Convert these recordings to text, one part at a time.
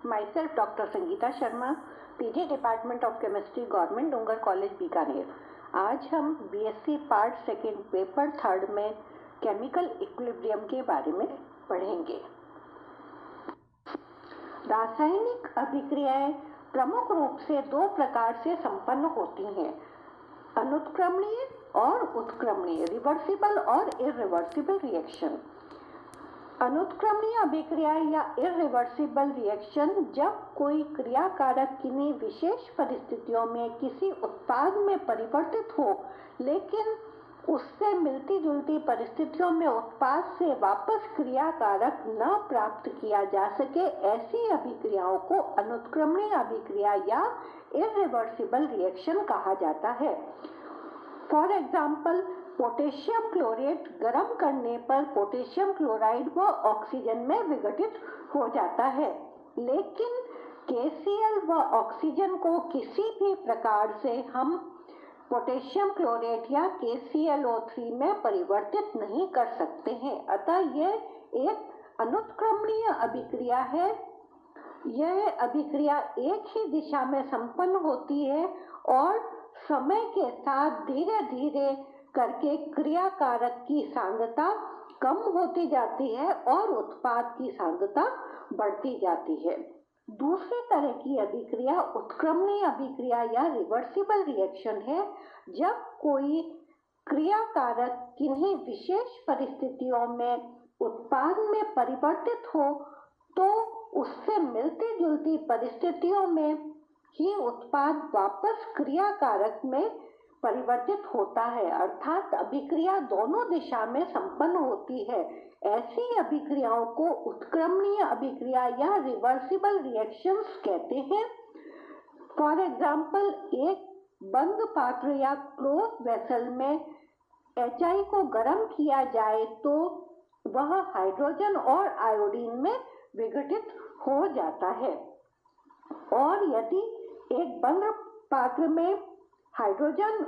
Myself Dr. Sangeeta Sharma, PG Department of Chemistry, Government Dungar college Bikaner. आज हम BSc part second paper third में chemical equilibrium के बारे में पढ़ेंगे। रासायनिक अभिक्रियाएं प्रमुख रूप से दो प्रकार से संपन्न होती हैं, अनुत्क्रमणीय और उत्क्रमणीय, रिवर्सिबल और इररिवर्सिबल रिएक्शन। अनुत्क्रमणीय अभिक्रिया या इररिवर्सिबल रिएक्शन जब कोई क्रियाकारक किन्हीं विशेष परिस्थितियों में किसी उत्पाद में परिवर्तित हो लेकिन उससे मिलती जुलती परिस्थितियों में उत्पाद से वापस क्रियाकारक न प्राप्त किया जा सके, ऐसी अभिक्रियाओं को अनुत्क्रमणीय अभिक्रिया या इररिवर्सिबल रिएक्शन कहा जाता है। फॉर एग्जाम्पल, पोटेशियम क्लोरेट गर्म करने पर पोटेशियम क्लोराइड व ऑक्सीजन में विघटित हो जाता है, लेकिन KCl व ऑक्सीजन को किसी भी प्रकार से हम पोटेशियम क्लोरेट या KClO3 में परिवर्तित नहीं कर सकते हैं। अतः यह एक अनुत्क्रमणीय अभिक्रिया है। यह अभिक्रिया एक ही दिशा में संपन्न होती है और समय के साथ धीरे धीरे करके क्रियाकारक की सांद्रता कम होती जाती है और उत्पाद की सांद्रता बढ़ती जाती है। दूसरी तरह की अभिक्रिया उत्क्रमणीय अभिक्रिया या रिवर्सिबल रिएक्शन है, जब कोई क्रियाकारक किन्हीं विशेष परिस्थितियों में उत्पाद में परिवर्तित हो तो उससे मिलती जुलती परिस्थितियों में ही उत्पाद वापस क्रियाकारक में परिवर्तित होता है, अर्थात अभिक्रिया दोनों दिशा में संपन्न होती है। ऐसी अभिक्रियाओं को उत्क्रमणीय अभिक्रिया या रिवर्सिबल रिएक्शंस कहते हैं। फॉर एग्जाम्पल, एक बंद पात्र या क्लोज वेसल में HI को गर्म किया जाए तो वह हाइड्रोजन और आयोडीन में विघटित हो जाता है, और यदि एक बंद पात्र में हाइड्रोजन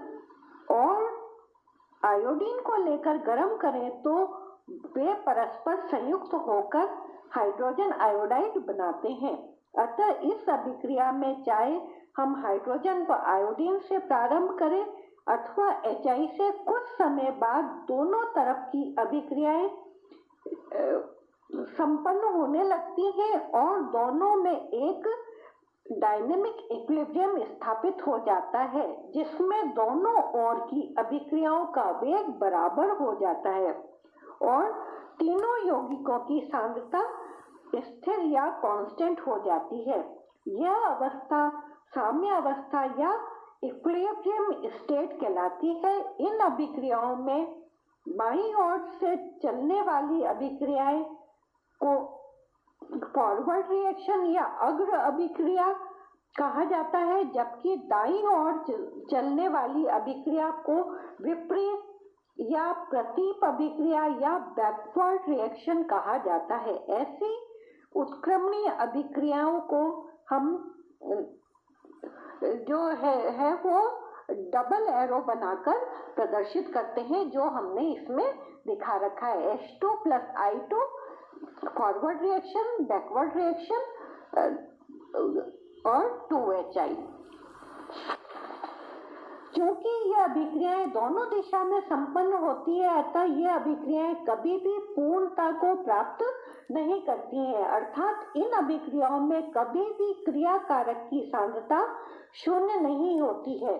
और आयोडीन को लेकर गर्म करें तो वे परस्पर संयुक्त होकर हाइड्रोजन आयोडाइड बनाते हैं। अतः इस अभिक्रिया में चाहे हम हाइड्रोजन व आयोडीन से प्रारंभ करें अथवा HI से, कुछ समय बाद दोनों तरफ की अभिक्रियाएं संपन्न होने लगती हैं और दोनों में एक डायनेमिक इक्विलिब्रियम स्थापित हो जाता है, जिसमें दोनों ओर की अभिक्रियाओं का वेग बराबर हो जाता है और तीनों यौगिकों की सांद्रता स्थिर या कांस्टेंट हो जाती है। यह अवस्था साम्य अवस्था या इक्विलिब्रियम स्टेट कहलाती है। इन अभिक्रियाओं में बाईं ओर से चलने वाली अभिक्रियाएं को फॉरवर्ड रिएक्शन या अग्र अभिक्रिया कहा जाता है, जबकि दाईं ओर चलने वाली अभिक्रिया को विपरीत या प्रतीप अभिक्रिया या बैकवर्ड रिएक्शन कहा जाता है। ऐसी उत्क्रमणीय अभिक्रियाओं को हम जो है वो डबल एरो बनाकर प्रदर्शित करते हैं, जो हमने इसमें दिखा रखा है। H2 + I2 forward reaction, backward reaction और 2HI। क्योंकि यह अभिक्रियाएं दोनों दिशा में संपन्न होती है, अतः यह अभिक्रियाएं कभी भी पूर्णता को प्राप्त नहीं करती हैं, अर्थात इन अभिक्रियाओं में कभी भी क्रियाकारक की सांद्रता शून्य नहीं होती है।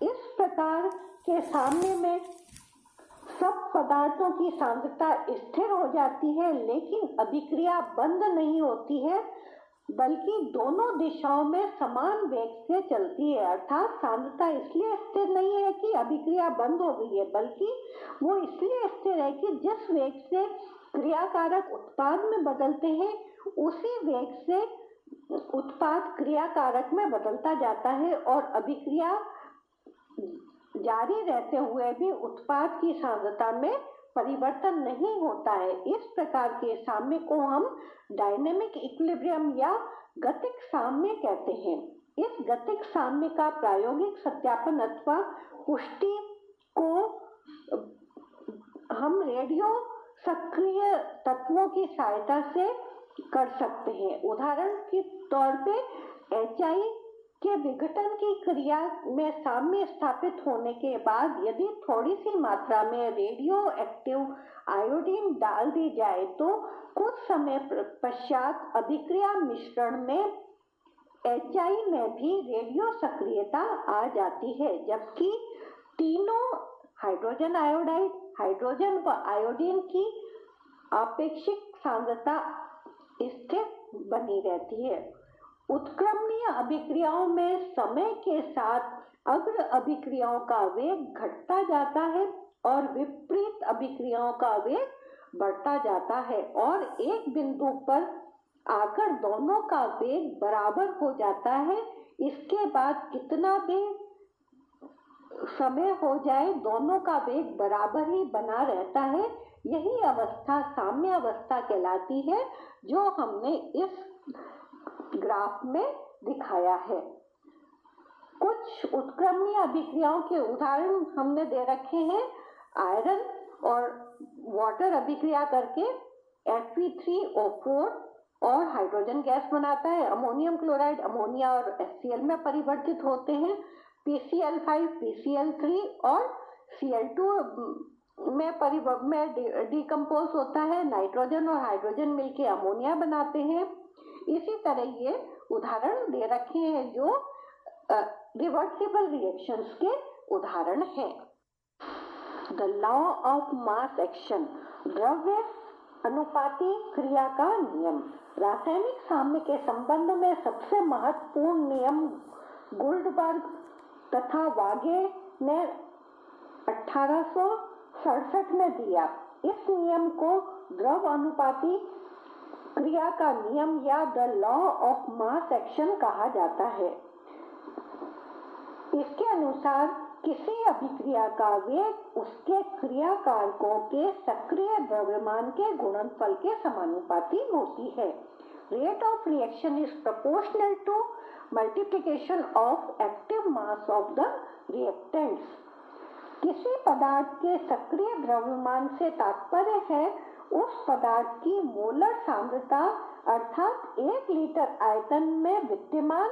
इस प्रकार के साम्य में सब पदार्थों की सांद्रता स्थिर हो जाती है, लेकिन अभिक्रिया बंद नहीं होती है, बल्कि दोनों दिशाओं में समान वेग से चलती है। अर्थात सांद्रता इसलिए स्थिर नहीं है कि अभिक्रिया बंद हो गई है, बल्कि वो इसलिए स्थिर है कि जिस वेग से क्रियाकारक उत्पाद में बदलते हैं उसी वेग से उत्पाद क्रियाकारक में बदलता जाता है और अभिक्रिया जारी रहते हुए भी उत्पाद की सांद्रता में परिवर्तन नहीं होता है। इस प्रकार के साम्य को हम डायनेमिक इक्विलिब्रियम या गतिक साम्य कहते हैं। इस गतिक साम्य का प्रायोगिक सत्यापन अथवा पुष्टि को हम रेडियो सक्रिय तत्वों की सहायता से कर सकते हैं। उदाहरण के तौर पे HI के विघटन की क्रिया में साम्य स्थापित होने के बाद यदि थोड़ी सी मात्रा में रेडियो एक्टिव आयोडीन डाल दी जाए तो कुछ समय पश्चात अभिक्रिया मिश्रण में HI में भी रेडियो सक्रियता आ जाती है, जबकि तीनों हाइड्रोजन आयोडाइड, हाइड्रोजन व आयोडीन की आपेक्षिक सांद्रता स्थिर बनी रहती है। उत्क्रमणीय अभिक्रियाओं में समय के साथ अग्र अभिक्रियाओं का वेग घटता जाता है और विपरीत अभिक्रियाओं का वेग बढ़ता जाता है और एक बिंदु पर आकर दोनों का वेग बराबर हो जाता है। इसके बाद कितना भी समय हो जाए दोनों का वेग बराबर ही बना रहता है। यही अवस्था साम्य अवस्था कहलाती है, जो हमने इस ग्राफ में दिखाया है। कुछ उत्क्रमणीय अभिक्रियाओं के उदाहरण हमने दे रखे हैं। आयरन और वाटर अभिक्रिया करके Fe3O4 और हाइड्रोजन गैस बनाता है। अमोनियम क्लोराइड अमोनिया और HCl में परिवर्तित होते हैं। PCl5 PCl3 और Cl2 में डिकम्पोज होता है। नाइट्रोजन और हाइड्रोजन मिलके अमोनिया बनाते हैं। इसी तरह ये उदाहरण दे रखे हैं जो रिवर्सिबल रिएक्शंस के उदाहरण हैं। The law of mass action, द्रव्य अनुपाती क्रिया का नियम। रासायनिक साम्य के संबंध में सबसे महत्वपूर्ण नियम गुल्डबर्ग तथा वागे ने 1867 में दिया। इस नियम को द्रव अनुपाती क्रिया का नियम या the law of mass action कहा जाता है। इसके अनुसार किसी अभिक्रिया का वेग उसके क्रिया कारकों के सक्रिय द्रव्यमान के गुणनफल के समानुपाती होती है। Rate of reaction is proportional to multiplication of active mass of the reactants. किसी पदार्थ के सक्रिय द्रव्यमान से तात्पर्य है उस पदार्थ की मोलर सांद्रता अर्थात 1 लीटर आयतन में विद्यमान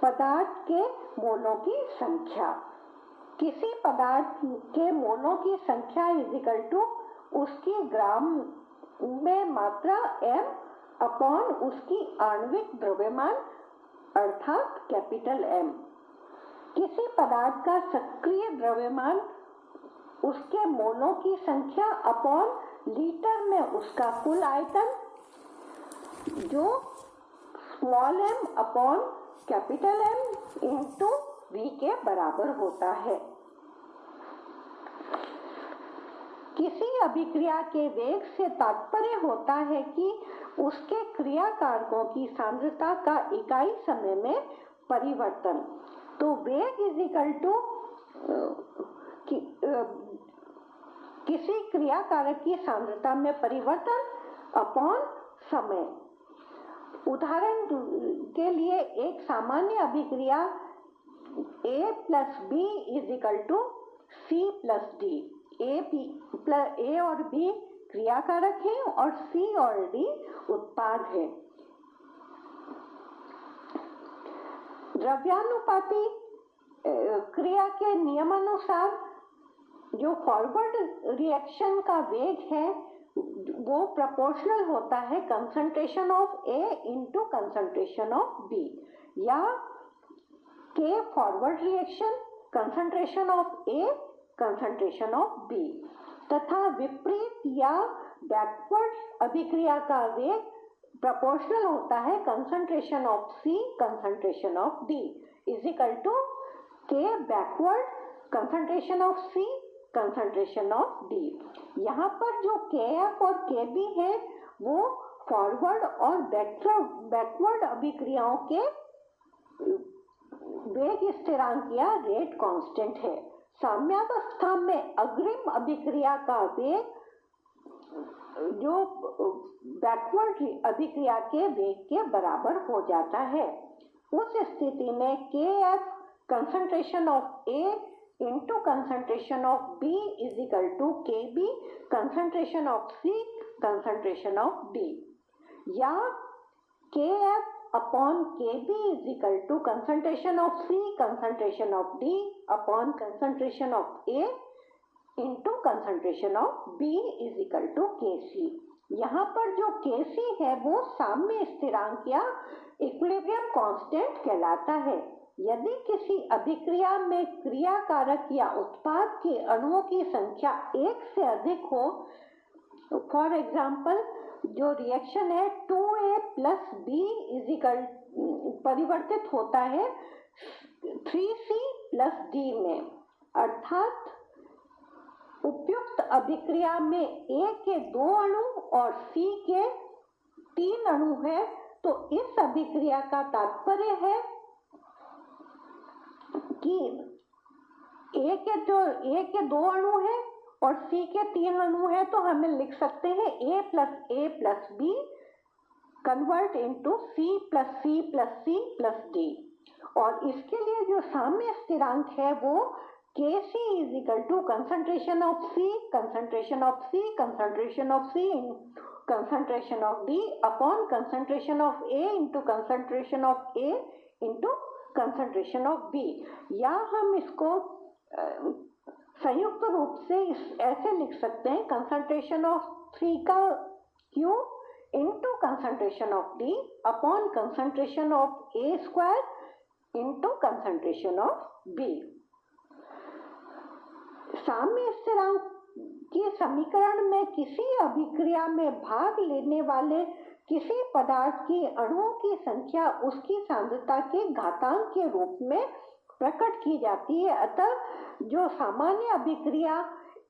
पदार्थ के मोलों की संख्या। किसी पदार्थ के मोलों की संख्या इजिकल टू उसकी ग्राम में मात्रा m अपॉन उसकी आणविक द्रव्यमान अर्थात कैपिटल M। किसी पदार्थ का सक्रिय द्रव्यमान उसके मोलों की संख्या अपॉन लीटर में उसका कुल आयतन जो small m upon capital M into V के बराबर होता है। किसी अभिक्रिया के वेग से तात्पर्य होता है कि उसके क्रिया कारकों की सांद्रता का इकाई समय में परिवर्तन। तो वेग इज इक्वल टू किसी क्रिया कारक की सांद्रता में परिवर्तन अपॉन समय। उदाहरण के लिए एक सामान्य अभिक्रिया A plus B is equal to C plus D। A और B क्रिया कारक है और C और D उत्पाद है। द्रव्यानुपाती क्रिया के नियमानुसार जो फॉरवर्ड रिएक्शन का वेग है वो प्रोपोर्शनल होता है concentration of A into concentration of B, या K forward reaction concentration of A concentration of B, तथा विपरीत या बैकवर्ड अभिक्रिया का वेग प्रोपोर्शनल होता है concentration of C concentration of D is equal to K backward concentration of C concentration of D। यहाँ पर जो KF और KB है वो फॉरवर्ड और बैकवर्ड अभिक्रियाओं के वेग स्थिरांक या रेट कांस्टेंट है। साम्यावस्था में अग्रिम अभिक्रिया का वेग जो बैकवर्ड अभिक्रिया के वेग के बराबर हो जाता है। उस स्थिति में KF concentration of A into concentration of B is equal to KB concentration of C concentration of D। या Kf upon Kb is equal to concentration of C, concentration of D upon concentration of A into concentration of B is equal to Kc। यहाँ पर जो Kc है वो साम्य स्थिरांक या equilibrium constant कहलाता है। यदि किसी अभिक्रिया में क्रिया कारक या उत्पाद के अणुओं की संख्या एक से अधिक हो, फॉर एग्जाम्पल जो रिएक्शन है 2A plus B is equal परिवर्तित होता है 3C प्लस डी में, अर्थात उपयुक्त अभिक्रिया में A के 2 अणु और C के 3 अणु है, तो इस अभिक्रिया का तात्पर्य है कि A के 2 अणु है और C के 3 अणु है, तो हमें लिख सकते हैं A plus B convert into C plus C D। और इसके लिए जो साम्य स्थिरांक है वो Kc is equal to concentration of C, concentration of C, concentration of C, concentration of D upon concentration of A into concentration of A into concentration of B। या हम इसको संयुक्त रूप से ऐसे लिख सकते हैं concentration of 3 का Q into concentration of D upon concentration of A square into concentration of B। साम्य स्थिरांक के समीकरण में किसी अभिक्रिया में भाग लेने वाले किसी पदार्थ के अणुओं की संख्या उसकी सांद्रता के घातांक के रूप में प्रकट की जाती है। अतः जो सामान्य अभिक्रिया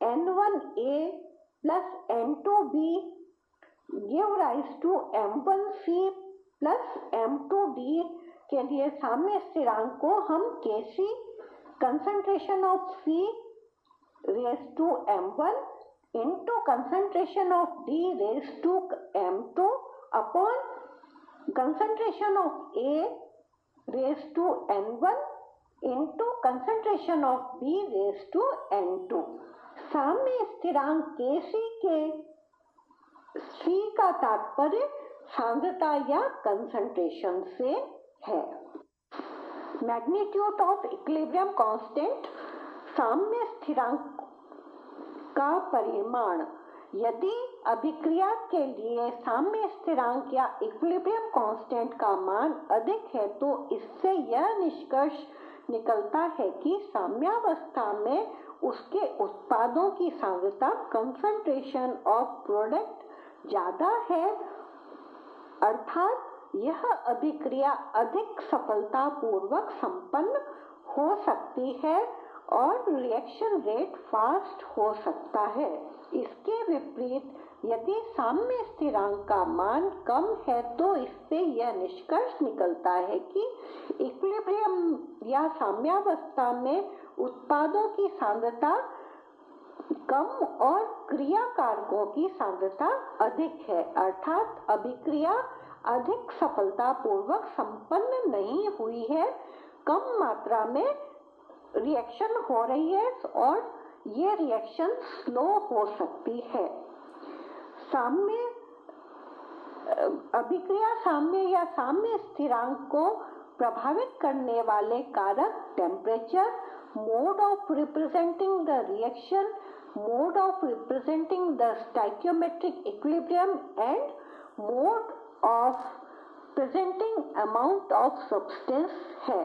N1A plus N2B give rise to M1C plus M2D के लिए साम्य स्थिरांक को हम Kc concentration of C raised to M1 into concentration of D raised to M2 upon concentration of A raised to N1 into concentration of B raised to N2। साम्य स्थिरांक Kc के C का तात्पर्य सांद्रता या कंसंट्रेशन से है। Magnitude of equilibrium constant साम्य स्थिरांक का परिमाण। यदि अभिक्रिया के लिए साम्य स्थिरांक या इक्विलिब्रियम कांस्टेंट का मान अधिक है तो इससे यह निष्कर्ष निकलता है कि साम्यावस्था में उसके उत्पादों की सांद्रता कंसंट्रेशन ऑफ प्रोडक्ट ज्यादा है, अर्थात यह अभिक्रिया अधिक सफलतापूर्वक संपन्न हो सकती है और रिएक्शन रेट फास्ट हो सकता है। इसके विपरीत यदि साम्य स्थिरांक का मान कम है तो इससे यह निष्कर्ष निकलता है कि इक्विलिब्रियम या साम्यावस्था में उत्पादों की सांद्रता कम और क्रिया कारकों की सांद्रता अधिक है, अर्थात अभिक्रिया अधिक सफलतापूर्वक संपन्न नहीं हुई है, कम मात्रा में रिएक्शन हो रही है और ये रिएक्शन स्लो हो सकती है। साम्य अभिक्रिया साम्य या साम्य स्थिरांक को प्रभावित करने वाले कारक temperature, mode of representing the reaction, mode of representing the stoichiometric equilibrium and mode of presenting amount of substance है।